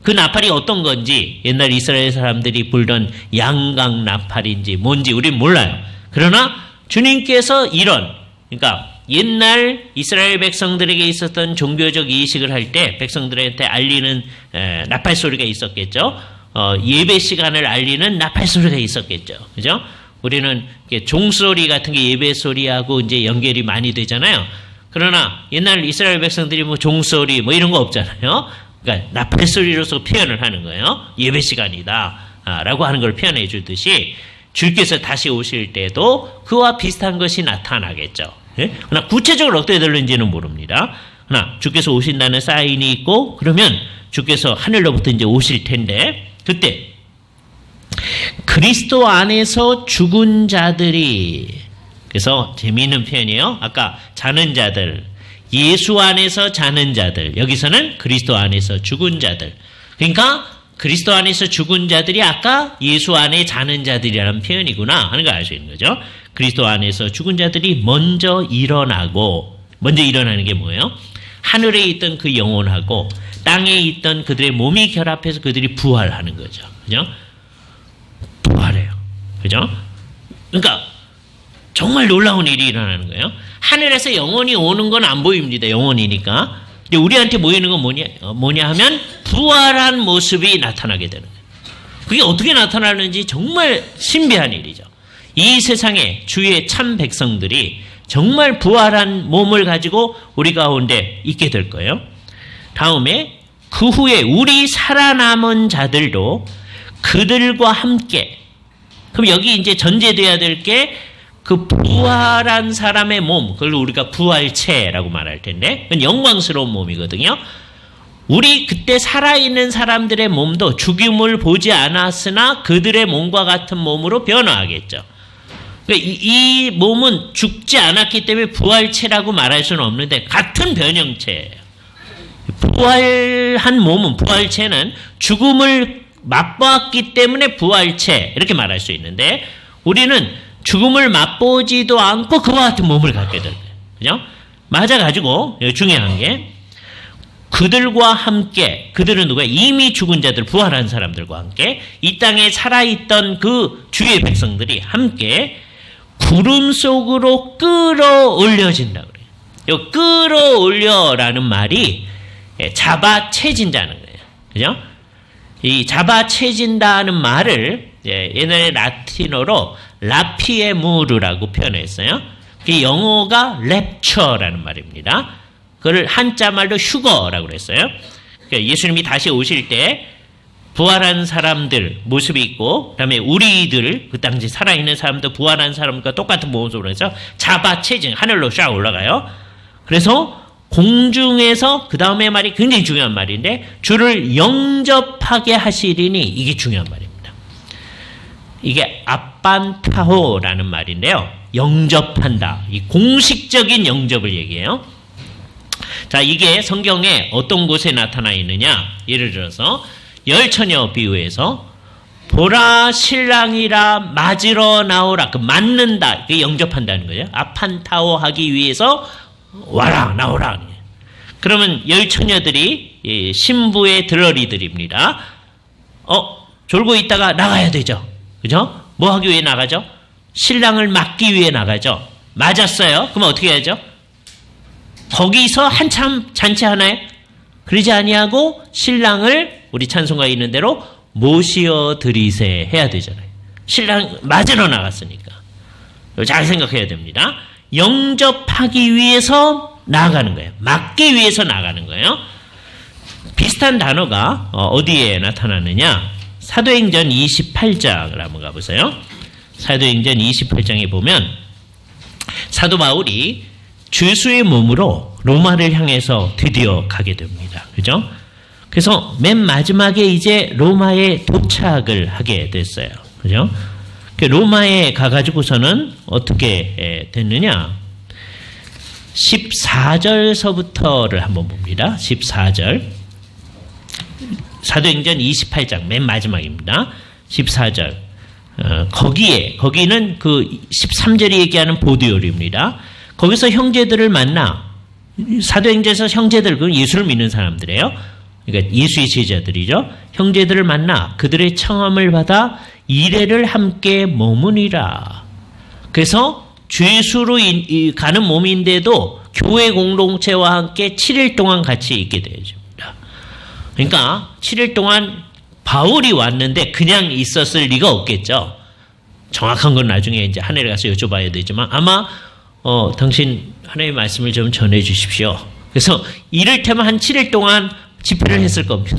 그 나팔이 어떤 건지 옛날 이스라엘 사람들이 불던 양강 나팔인지 뭔지 우리는 몰라요. 그러나 주님께서 그러니까 옛날 이스라엘 백성들에게 있었던 종교적 이식을 할 때 백성들한테 알리는 나팔 소리가 있었겠죠. 예배 시간을 알리는 나팔 소리가 있었겠죠. 그죠? 우리는 종소리 같은 게 예배 소리하고 이제 연결이 많이 되잖아요. 그러나 옛날 이스라엘 백성들이 뭐 종소리 뭐 이런 거 없잖아요. 그러니까 나팔 소리로서 표현을 하는 거예요. 예배 시간이다. 라고 하는 걸 표현해 주듯이 주께서 다시 오실 때도 그와 비슷한 것이 나타나겠죠. 예? 그러나 구체적으로 어떻게 될는지는 모릅니다. 그러나 주께서 오신다는 사인이 있고 그러면 주께서 하늘로부터 이제 오실 텐데 그때 그리스도 안에서 죽은 자들이 그래서 재미있는 표현이에요. 아까 자는 자들 예수 안에서 자는 자들, 여기서는 그리스도 안에서 죽은 자들. 그러니까 그리스도 안에서 죽은 자들이 아까 예수 안에 자는 자들이라는 표현이구나 하는 걸 알 수 있는 거죠. 그리스도 안에서 죽은 자들이 먼저 일어나고, 먼저 일어나는 게 뭐예요? 하늘에 있던 그 영혼하고 땅에 있던 그들의 몸이 결합해서 그들이 부활하는 거죠. 그죠? 부활해요. 그죠? 그러니까 정말 놀라운 일이 일어나는 거예요. 하늘에서 영혼이 오는 건 안 보입니다. 영혼이니까. 근데 우리한테 보이는 건 뭐냐 하면 부활한 모습이 나타나게 되는 거예요. 그게 어떻게 나타나는지 정말 신비한 일이죠. 이 세상에 주의 참 백성들이 정말 부활한 몸을 가지고 우리 가운데 있게 될 거예요. 다음에 그 후에 우리 살아남은 자들도 그들과 함께, 그럼 여기 이제 전제돼야 될 게 그 부활한 사람의 몸, 그걸 우리가 부활체라고 말할 텐데, 그건 영광스러운 몸이거든요. 우리 그때 살아있는 사람들의 몸도 죽임을 보지 않았으나 그들의 몸과 같은 몸으로 변화하겠죠. 이 몸은 죽지 않았기 때문에 부활체라고 말할 수는 없는데 같은 변형체예요. 부활한 몸은, 부활체는 죽음을 맛보았기 때문에 부활체 이렇게 말할 수 있는데, 우리는 죽음을 맛보지도 않고 그와 같은 몸을 갖게 될 거예요. 그죠? 맞아가지고 중요한 게 그들과 함께, 그들은 누구야? 이미 죽은 자들, 부활한 사람들과 함께 이 땅에 살아있던 그 주의 백성들이 함께 구름 속으로 끌어올려진다고 그래요. 이 끌어올려라는 말이 잡아채진다는 거예요. 그죠? 이 잡아채진다는 말을 옛날에 라틴어로 라피에무르라고 표현했어요. 그 영어가 랩처라는 말입니다. 그걸 한자말로 휴거라고 그랬어요. 그러니까 예수님이 다시 오실 때 부활한 사람들 모습이 있고, 그다음에 우리들, 그 당시 살아있는 사람도 부활한 사람과 똑같은 모습으로 해서 잡아채진, 하늘로 쫙 올라가요. 그래서 공중에서, 그 다음에 말이 굉장히 중요한 말인데, 주를 영접하게 하시리니, 이게 중요한 말입니다. 이게 아빤타호라는 말인데요. 영접한다. 이 공식적인 영접을 얘기해요. 자, 이게 성경에 어떤 곳에 나타나 있느냐? 예를 들어서 열처녀 비유에서 보라 신랑이라 맞으러 나오라. 그 맞는다. 그게 영접한다는 거예요. 아판타오 하기 위해서 와라, 나오라. 그러면 열처녀들이 신부의 들어리들입니다. 졸고 있다가 나가야 되죠. 그죠? 뭐 하기 위해 나가죠? 신랑을 맞기 위해 나가죠. 맞았어요. 그럼 어떻게 해야죠? 거기서 한참 잔치하나요? 그러지 아니하고 신랑을 우리 찬송가에 있는 대로 모시어 드리세 해야 되잖아요. 신랑 맞으러 나갔으니까. 잘 생각해야 됩니다. 영접하기 위해서 나아가는 거예요. 맞기 위해서 나가는 거예요. 비슷한 단어가 어디에 나타나느냐? 사도행전 28장을 한번 가보세요. 사도행전 28장에 보면 사도 바울이 죄수의 몸으로 로마를 향해서 드디어 가게 됩니다. 그죠? 그래서 맨 마지막에 이제 로마에 도착을 하게 됐어요. 그죠? 로마에 가가지고서는 어떻게 됐느냐? 14절서부터를 한번 봅니다. 14절. 사도행전 28장 맨 마지막입니다. 14절. 거기는 그 13절이 얘기하는 보드요리입니다. 거기서 형제들을 만나, 사도행전에서 형제들, 그 예수를 믿는 사람들이에요. 그러니까 예수의 제자들이죠. 형제들을 만나 그들의 청함을 받아 이래를 함께 머무니라. 그래서 죄수로 가는 몸인데도 교회 공동체와 함께 7일 동안 같이 있게 되죠. 그러니까 7일 동안 바울이 왔는데 그냥 있었을 리가 없겠죠. 정확한 건 나중에 이제 하늘에 가서 여쭤봐야 되지만 아마 당신 하나님의 말씀을 좀 전해 주십시오. 그래서 이를테면 한 7일 동안 집회를 했을 겁니다.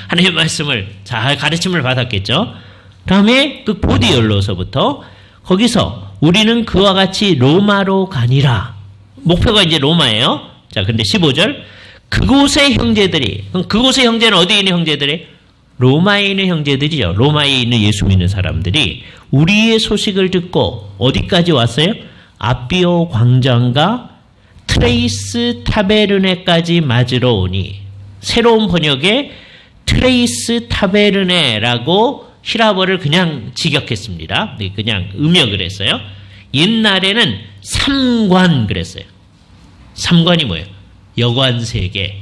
하나님의 말씀을 잘 가르침을 받았겠죠. 다음에 그 보디올로서부터 거기서 우리는 그와 같이 로마로 가니라. 목표가 이제 로마예요. 자, 근데 15절 그곳의 형제들이, 그럼 그곳의 형제는 어디에 있는 형제들이? 로마에 있는 형제들이죠. 로마에 있는 예수 믿는 사람들이 우리의 소식을 듣고 어디까지 왔어요? 아비오 광장과 트레이스 타베르네까지 맞으러 오니, 새로운 번역에 트레이스 타베르네라고 히라버를 그냥 직역했습니다. 그냥 음역을 했어요. 옛날에는 삼관 그랬어요. 삼관이 뭐예요? 여관 3개.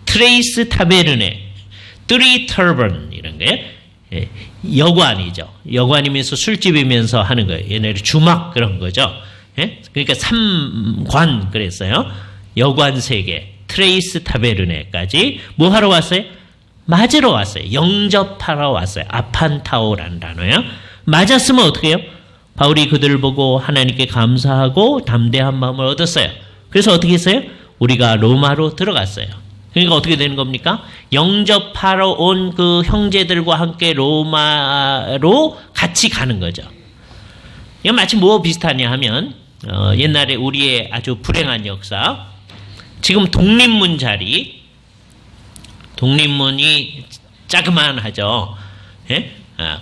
트레이스 타베르네, 뜨리 터번 이런 거예요. 예, 여관이죠. 여관이면서 술집이면서 하는 거예요. 옛날에 주막 그런 거죠. 예? 그러니까 삼관 그랬어요. 여관 3개, 트레이스 타베르네까지 뭐 하러 왔어요? 맞으러 왔어요. 영접하러 왔어요. 아판타오라는 단어예요. 맞았으면 어떻게 해요? 바울이 그들을 보고 하나님께 감사하고 담대한 마음을 얻었어요. 그래서 어떻게 했어요? 우리가 로마로 들어갔어요. 그러니까 어떻게 되는 겁니까? 영접하러 온 그 형제들과 함께 로마로 같이 가는 거죠. 이건 마치 뭐 비슷하냐 하면 옛날에 우리의 아주 불행한 역사, 지금 독립문 자리, 독립문이 자그만하죠. 예?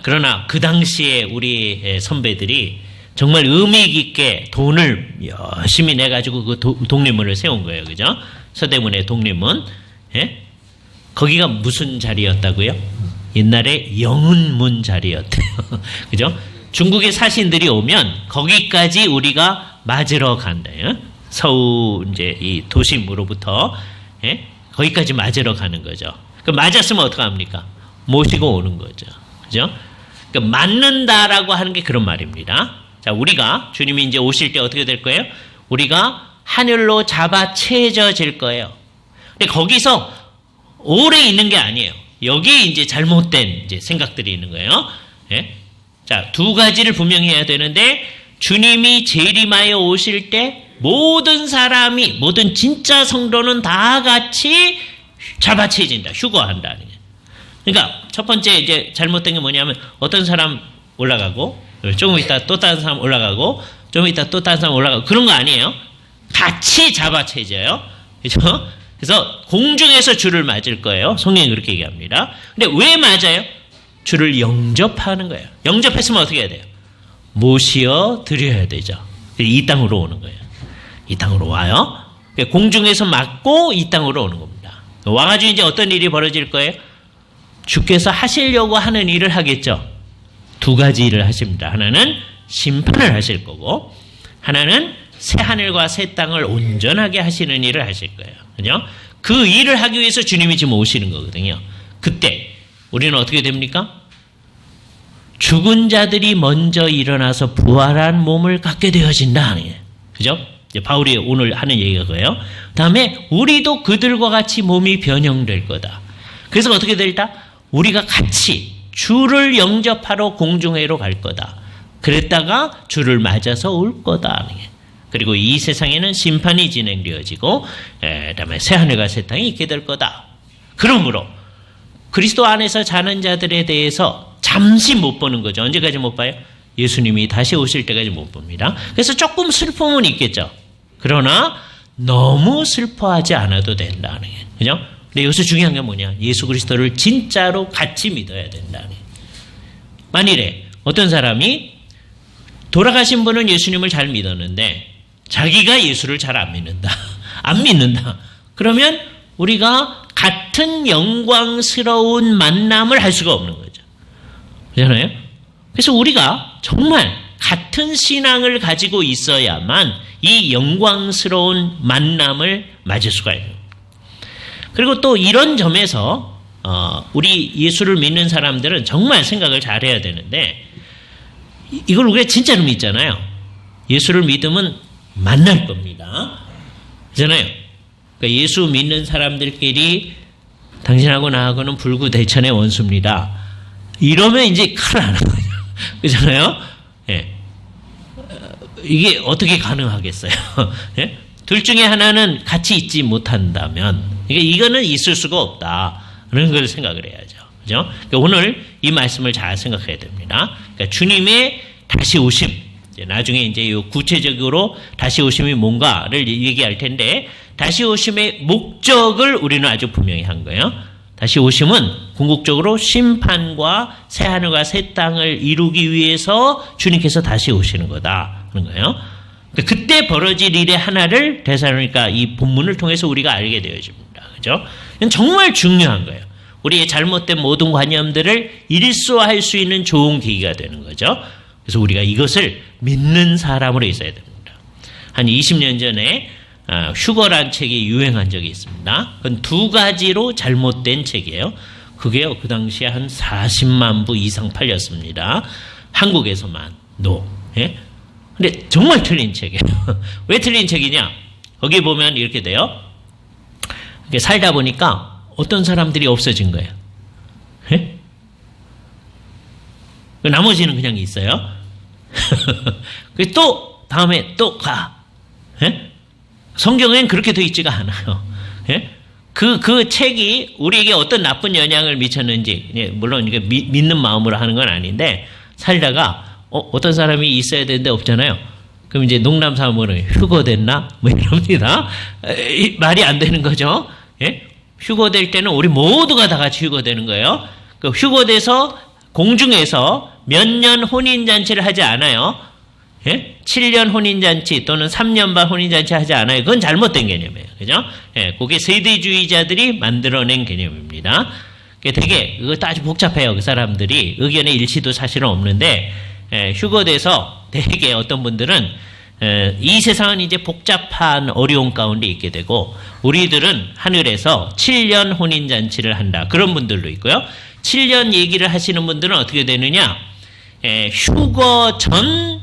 그러나 그 당시에 우리 선배들이 정말 의미 깊게 돈을 열심히 내가지고 그 독립문을 세운 거예요. 그죠? 서대문의 독립문. 예? 거기가 무슨 자리였다고요? 옛날에 영은문 자리였대요. 그죠? 중국의 사신들이 오면 거기까지 우리가 맞으러 간대요. 서울 이제 이 도심으로부터 예? 거기까지 맞으러 가는 거죠. 그 맞았으면 어떡합니까? 모시고 오는 거죠. 그죠? 그러니까 맞는다라고 하는 게 그런 말입니다. 자, 우리가 주님이 이제 오실 때 어떻게 될 거예요? 우리가 하늘로 잡아채져질 거예요. 근데 거기서 오래 있는 게 아니에요. 여기에 이제 잘못된 이제 생각들이 있는 거예요. 예? 자, 2가지를 분명히 해야 되는데, 주님이 재림하여 오실 때 모든 사람이, 모든 진짜 성도는 다 같이 잡아채진다, 휴거한다는 거예요. 그러니까 첫 번째 이제 잘못된 게 뭐냐면, 어떤 사람 올라가고, 조금 있다 또 다른 사람 올라가고, 좀 있다 또 다른 사람 올라가고, 그런 거 아니에요. 같이 잡아채져요. 그렇죠? 그래서 공중에서 주를 맞을 거예요. 성경이 그렇게 얘기합니다. 근데 왜 맞아요? 주를 영접하는 거예요. 영접했으면 어떻게 해야 돼요? 모시어 드려야 되죠. 이 땅으로 오는 거예요. 이 땅으로 와요. 공중에서 맞고 이 땅으로 오는 겁니다. 와가지고 이제 어떤 일이 벌어질 거예요? 주께서 하시려고 하는 일을 하겠죠. 2가지 일을 하십니다. 하나는 심판을 하실 거고, 하나는 새 하늘과 새 땅을 온전하게 하시는 일을 하실 거예요. 그죠? 그 일을 하기 위해서 주님이 지금 오시는 거거든요. 그때 우리는 어떻게 됩니까? 죽은 자들이 먼저 일어나서 부활한 몸을 갖게 되어진다. 그죠? 이제 바울이 오늘 하는 얘기가 그거예요. 다음에 우리도 그들과 같이 몸이 변형될 거다. 그래서 어떻게 될까? 우리가 같이 주를 영접하러 공중회로 갈 거다. 그랬다가 주를 맞아서 올 거다. 그리고 이 세상에는 심판이 진행되어지고, 그다음에 새 하늘과 새 땅이 있게 될 거다. 그러므로 그리스도 안에서 자는 자들에 대해서 잠시 못 보는 거죠. 언제까지 못 봐요? 예수님이 다시 오실 때까지 못 봅니다. 그래서 조금 슬픔은 있겠죠. 그러나 너무 슬퍼하지 않아도 된다는 거예요. 그죠? 근데 여기서 중요한 게 뭐냐? 예수 그리스도를 진짜로 같이 믿어야 된다는 거예요. 만일에 어떤 사람이 돌아가신 분은 예수님을 잘 믿었는데 자기가 예수를 잘 안 믿는다. 안 믿는다. 그러면 우리가 같은 영광스러운 만남을 할 수가 없는 거죠. 그렇잖아요? 그래서 우리가 정말 같은 신앙을 가지고 있어야만 이 영광스러운 만남을 맞을 수가 있는 거예요. 그리고 또 이런 점에서 우리 예수를 믿는 사람들은 정말 생각을 잘해야 되는데, 이걸 우리가 진짜로 믿잖아요. 예수를 믿으면 만날 겁니다. 그렇잖아요. 그러니까 예수 믿는 사람들끼리 당신하고 나하고는 불구대천의 원수입니다. 이러면 이제 큰일 나는 거죠. 그렇잖아요. 예. 이게 어떻게 가능하겠어요? 예? 둘 중에 하나는 같이 있지 못한다면, 그러니까 이거는 있을 수가 없다. 그런 걸 생각을 해야죠. 그죠? 그러니까 오늘 이 말씀을 잘 생각해야 됩니다. 그러니까 주님의 다시 오심, 나중에 이제 구체적으로 다시 오심이 뭔가를 얘기할 텐데, 다시 오심의 목적을 우리는 아주 분명히 한 거예요. 다시 오심은 궁극적으로 심판과 새 하늘과 새 땅을 이루기 위해서 주님께서 다시 오시는 거다. 그런 거예요. 그때 벌어질 일의 하나를 데살로니가 이 본문을 통해서 우리가 알게 되어집니다. 그죠? 이건 정말 중요한 거예요. 우리의 잘못된 모든 관념들을 일소할 수 있는 좋은 계기가 되는 거죠. 그래서 우리가 이것을 믿는 사람으로 있어야 됩니다. 한 20년 전에 휴거란 책이 유행한 적이 있습니다. 그건 두 가지로 잘못된 책이에요. 그게요, 그 당시에 한 40만 부 이상 팔렸습니다. 한국에서만도. 예? 근데 정말 틀린 책이에요. 왜 틀린 책이냐? 거기 보면 이렇게 돼요. 이렇게 살다 보니까 어떤 사람들이 없어진 거예요. 예? 나머지는 그냥 있어요. 또 다음에 또 가. 예? 성경엔 그렇게 돼 있지가 않아요. 예? 그 책이 우리에게 어떤 나쁜 영향을 미쳤는지, 예, 물론 이게 믿는 마음으로 하는 건 아닌데, 살다가 어떤 사람이 있어야 되는데 없잖아요. 그럼 이제 농담 삼으로 휴거됐나? 뭐 이럽니다. 말이 안 되는 거죠. 예? 휴거될 때는 우리 모두가 다 같이 휴거되는 거예요. 그 휴거돼서 공중에서 몇 년 혼인잔치를 하지 않아요. 예? 7년 혼인잔치 또는 3년 반 혼인잔치 하지 않아요. 그건 잘못된 개념이에요. 그죠? 예, 그게 세대주의자들이 만들어낸 개념입니다. 되게, 그것도 아주 복잡해요. 그 사람들이. 의견의 일치도 사실은 없는데, 휴거돼서 되게 어떤 분들은, 이 세상은 이제 복잡한 어려운 가운데 있게 되고, 우리들은 하늘에서 7년 혼인잔치를 한다. 그런 분들도 있고요. 7년 얘기를 하시는 분들은 어떻게 되느냐? 휴거 전,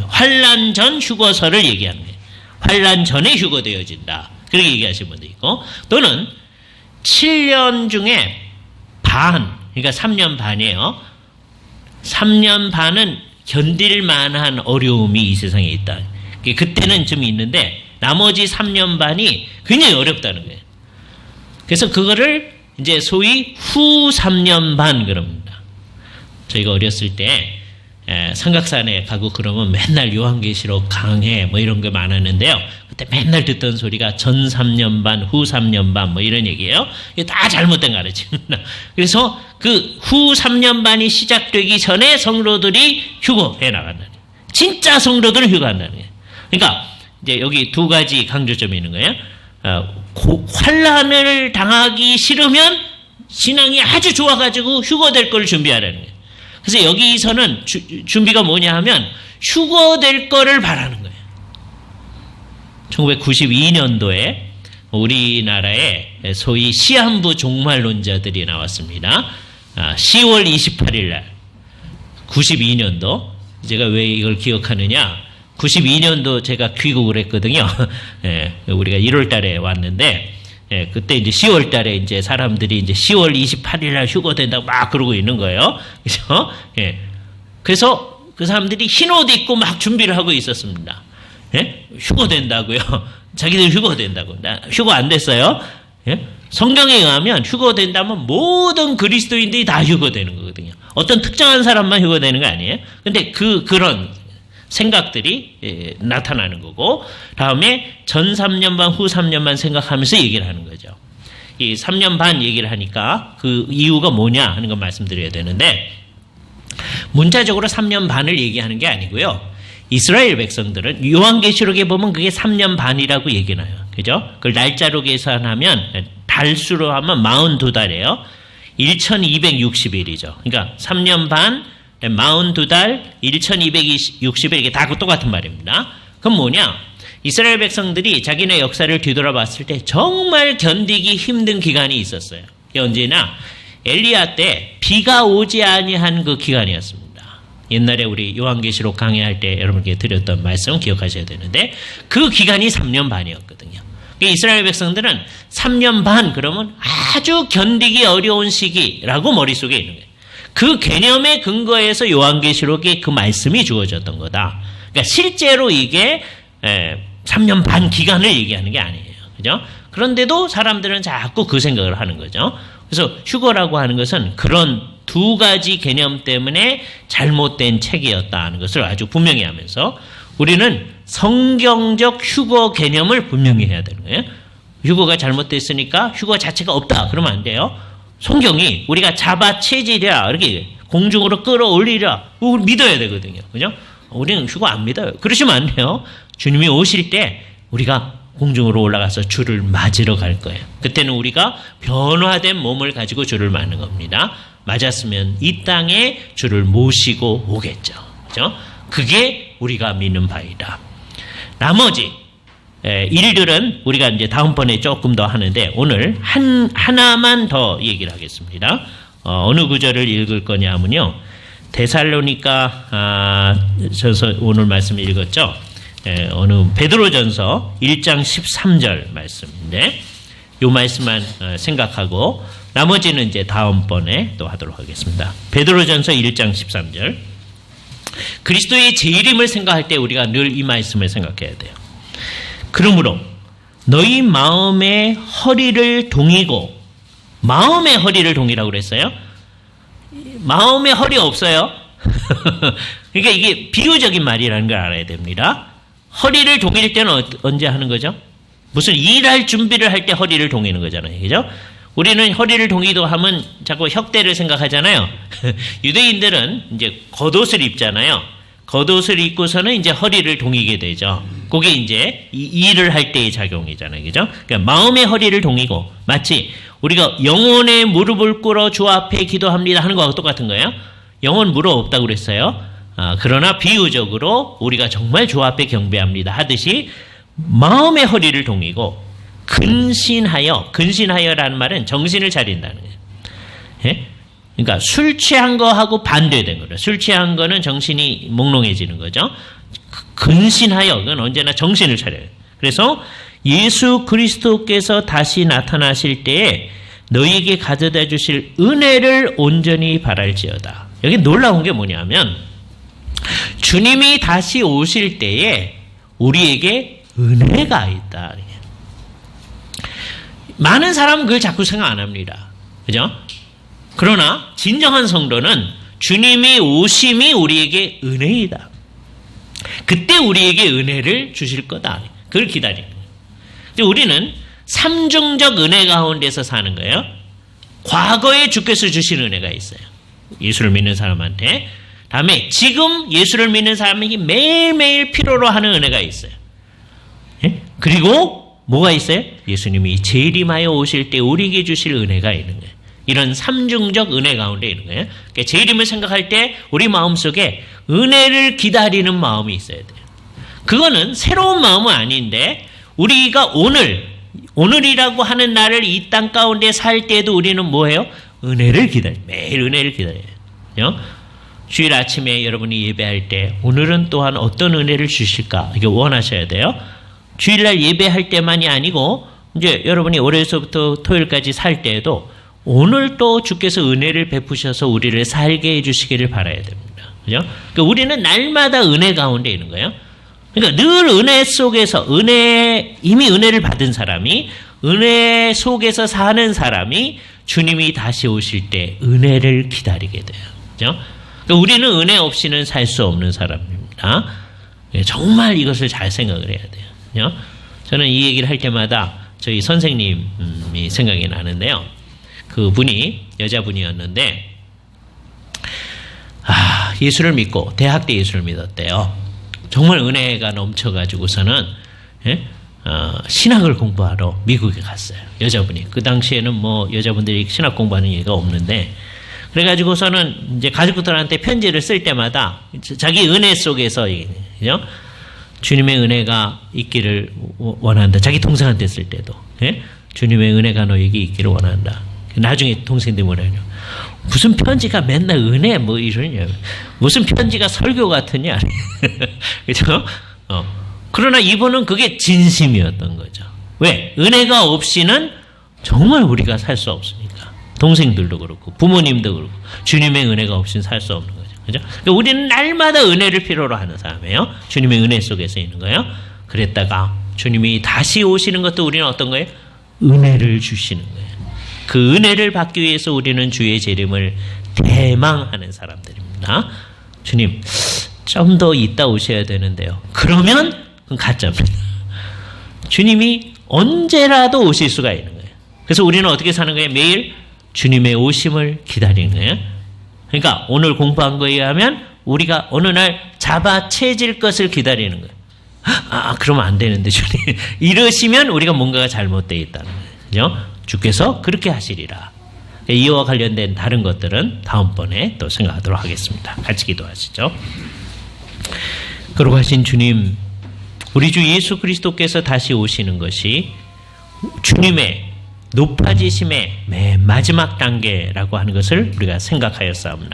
환란 전 휴거설을 얘기하는 거예요. 환란 전에 휴거되어진다. 그렇게 얘기하시는 분도 있고, 또는 7년 중에 반, 그러니까 3년 반이에요. 3년 반은 견딜 만한 어려움이 이 세상에 있다. 그때는 좀 있는데, 나머지 3년 반이 굉장히 어렵다는 거예요. 그래서 그거를 이제 소위 후 3년 반 그럽니다. 저희가 어렸을 때 삼각산에 가고 그러면 맨날 요한계시록 강해 뭐 이런 게 많았는데요. 그때 맨날 듣던 소리가 전 3년 반, 후 3년 반 뭐 이런 얘기예요. 이게 다 잘못된 가르침입니다. 그래서 그 후 3년 반이 시작되기 전에 성도들이 휴거해 나간다는 거예요. 진짜 성도들은 휴거한다는 거예요. 그러니까 이제 여기 두 가지 강조점이 있는 거예요. 환란을 당하기 싫으면 신앙이 아주 좋아가지고 휴거될 걸 준비하라는 거예요. 그래서 여기서는 준비가 뭐냐 하면 휴거될 거를 바라는 거예요. 1992년도에 우리나라에 소위 시한부 종말론자들이 나왔습니다. 10월 28일 날 92년도 제가 왜 이걸 기억하느냐, 92년도 제가 귀국을 했거든요. 예, 우리가 1월 달에 왔는데, 예, 그때 이제 10월 달에 이제 사람들이 이제 10월 28일 날 휴거된다고 막 그러고 있는 거예요. 그죠? 예. 그래서 그 사람들이 흰 옷 입고 막 준비를 하고 있었습니다. 예? 휴거된다고요. 자기들 휴거된다고. 나 휴거 안 됐어요. 예? 성경에 의하면 휴거된다면 모든 그리스도인들이 다 휴거되는 거거든요. 어떤 특정한 사람만 휴거되는 거 아니에요. 근데 그런 생각들이 나타나는 거고, 다음에 전 3년 반, 후 3년 반 생각하면서 얘기를 하는 거죠. 이 3년 반 얘기를 하니까 그 이유가 뭐냐 하는 걸 말씀드려야 되는데, 문자적으로 3년 반을 얘기하는 게 아니고요. 이스라엘 백성들은 요한계시록에 보면 그게 3년 반이라고 얘기나요. 그죠? 그걸 날짜로 계산하면 달수로 하면 42달이에요. 1260일이죠. 그러니까 3년 반, 42달, 1260일, 이게 다 똑같은 말입니다. 그럼 뭐냐? 이스라엘 백성들이 자기네 역사를 뒤돌아봤을 때 정말 견디기 힘든 기간이 있었어요. 이게 언제나 엘리야 때 비가 오지 아니한 그 기간이었습니다. 옛날에 우리 요한계시록 강의할 때 여러분께 드렸던 말씀 기억하셔야 되는데, 그 기간이 3년 반이었거든요. 이스라엘 백성들은 3년 반 그러면 아주 견디기 어려운 시기라고 머릿속에 있는 거예요. 그 개념에 근거해서 요한계시록에 그 말씀이 주어졌던 거다. 그러니까 실제로 이게 3년 반 기간을 얘기하는 게 아니에요. 그죠? 그런데도 사람들은 자꾸 그 생각을 하는 거죠. 그래서 휴거라고 하는 것은 그런 두 가지 개념 때문에 잘못된 책이었다는 것을 아주 분명히 하면서, 우리는 성경적 휴거 개념을 분명히 해야 되는 거예요. 휴거가 잘못됐으니까 휴거 자체가 없다 그러면 안 돼요. 성경이 우리가 잡아채지랴, 이렇게 공중으로 끌어올리랴, 그걸 믿어야 되거든요. 그죠? 우리는 그거 안 믿어요. 그러시면 안 돼요. 주님이 오실 때 우리가 공중으로 올라가서 주를 맞으러 갈 거예요. 그때는 우리가 변화된 몸을 가지고 주를 맞는 겁니다. 맞았으면 이 땅에 주를 모시고 오겠죠. 그죠? 그게 우리가 믿는 바이다. 나머지 일들은 우리가 이제 다음번에 조금 더 하는데 오늘 하나만 더 얘기를 하겠습니다. 어느 구절을 읽을 거냐면요. 데살로니가 전서 오늘 말씀 읽었죠. 어느 베드로전서 1장 13절 말씀인데 이 말씀만 생각하고 나머지는 이제 다음번에 또 하도록 하겠습니다. 베드로전서 1장 13절. 그리스도의 재림을 생각할 때 우리가 늘 이 말씀을 생각해야 돼요. 그러므로 너희 마음의 허리를 동이고, 마음의 허리를 동이라고 그랬어요. 마음의 허리 없어요. 그러니까 이게 비유적인 말이라는 걸 알아야 됩니다. 허리를 동일 때는 언제 하는 거죠? 무슨 일할 준비를 할 때 허리를 동이는 거잖아요. 그죠? 우리는 허리를 동이도 하면 자꾸 혁대를 생각하잖아요. 유대인들은 이제 겉옷을 입잖아요. 겉옷을 입고서는 이제 허리를 동이게 되죠. 그게 이제 일을 할 때의 작용이잖아요. 그죠? 그러니까 마음의 허리를 동이고, 마치 우리가 영혼의 무릎을 꿇어 주 앞에 기도합니다 하는 거하고 똑같은 거예요. 영혼 무릎 없다고 그랬어요. 그러나 비유적으로 우리가 정말 주 앞에 경배합니다 하듯이 마음의 허리를 동이고 근신하여라는 말은 정신을 차린다는 거예요. 예? 그러니까 술 취한 거하고 반대된 거예요. 술 취한 거는 정신이 몽롱해지는 거죠. 근신하여, 그건 언제나 정신을 차려요. 그래서 예수 그리스도께서 다시 나타나실 때에 너희에게 가져다 주실 은혜를 온전히 바랄지어다. 여기 놀라운 게 뭐냐면 주님이 다시 오실 때에 우리에게 은혜가 있다. 많은 사람은 그걸 자꾸 생각 안 합니다. 그죠? 그러나 진정한 성도는 주님이 오심이 우리에게 은혜이다. 그때 우리에게 은혜를 주실 거다. 그걸 기다리는 거예요. 우리는 삼중적 은혜 가운데서 사는 거예요. 과거에 주께서 주신 은혜가 있어요. 예수를 믿는 사람한테. 다음에 지금 예수를 믿는 사람에게 매일매일 필요로 하는 은혜가 있어요. 예? 그리고 뭐가 있어요? 예수님이 재림하여 오실 때 우리에게 주실 은혜가 있는 거예요. 이런 삼중적 은혜 가운데 있는 거예요. 그러니까 재림을 생각할 때 우리 마음속에 은혜를 기다리는 마음이 있어야 돼요. 그거는 새로운 마음은 아닌데 우리가 오늘이라고 하는 날을 이 땅 가운데 살 때도 우리는 뭐예요? 은혜를 기다려요. 매일 은혜를 기다려요. 주일 아침에 여러분이 예배할 때 오늘은 또한 어떤 은혜를 주실까? 이거 원하셔야 돼요. 주일날 예배할 때만이 아니고 이제 여러분이 월요일서부터 토요일까지 살 때에도 오늘 또 주께서 은혜를 베푸셔서 우리를 살게 해주시기를 바라야 됩니다. 그죠? 그러니까 우리는 날마다 은혜 가운데 있는 거예요. 그러니까 늘 은혜 속에서 이미 은혜를 받은 사람이 은혜 속에서 사는 사람이 주님이 다시 오실 때 은혜를 기다리게 돼요. 그죠? 그러니까 우리는 은혜 없이는 살 수 없는 사람입니다. 정말 이것을 잘 생각을 해야 돼요. 그죠? 저는 이 얘기를 할 때마다 저희 선생님이 생각이 나는데요. 그분이 여자분이었는데 예수를 믿고 대학 때 예수를 믿었대요. 정말 은혜가 넘쳐가지고서는 신학을 공부하러 미국에 갔어요. 여자분이. 그 당시에는 뭐 여자분들이 신학 공부하는 얘기가 없는데 그래가지고서는 이제 가족들한테 편지를 쓸 때마다 자기 은혜 속에서 그죠? 주님의 은혜가 있기를 원한다. 자기 동생한테 쓸 때도 주님의 은혜가 너에게 있기를 원한다. 나중에 동생들이 뭐라냐. 무슨 편지가 맨날 은혜 뭐 이러냐. 무슨 편지가 설교 같으냐. 그렇죠? 그러나 이분은 그게 진심이었던 거죠. 왜? 은혜가 없이는 정말 우리가 살 수 없으니까. 동생들도 그렇고 부모님도 그렇고 주님의 은혜가 없이는 살 수 없는 거죠. 그죠? 그러니까 우리는 날마다 은혜를 필요로 하는 사람이에요. 주님의 은혜 속에서 있는 거예요. 그랬다가 주님이 다시 오시는 것도 우리는 어떤 거예요? 은혜를 주시는 거예요. 그 은혜를 받기 위해서 우리는 주의 재림을 대망하는 사람들입니다. 주님, 좀 더 있다 오셔야 되는데요. 그러면 그건 가짜입니다. 주님이 언제라도 오실 수가 있는 거예요. 그래서 우리는 어떻게 사는 거예요? 매일 주님의 오심을 기다리는 거예요. 그러니까 오늘 공부한 거에 의하면 우리가 어느 날 잡아채질 것을 기다리는 거예요. 그러면 안 되는데 주님. 이러시면 우리가 뭔가가 잘못되어 있다는 거죠. 주께서 그렇게 하시리라. 이와 관련된 다른 것들은 다음번에 또 생각하도록 하겠습니다. 같이 기도하시죠. 거룩하신 주님, 우리 주 예수 그리스도께서 다시 오시는 것이 주님의 높아지심의 맨 마지막 단계라고 하는 것을 우리가 생각하였사옵나이다.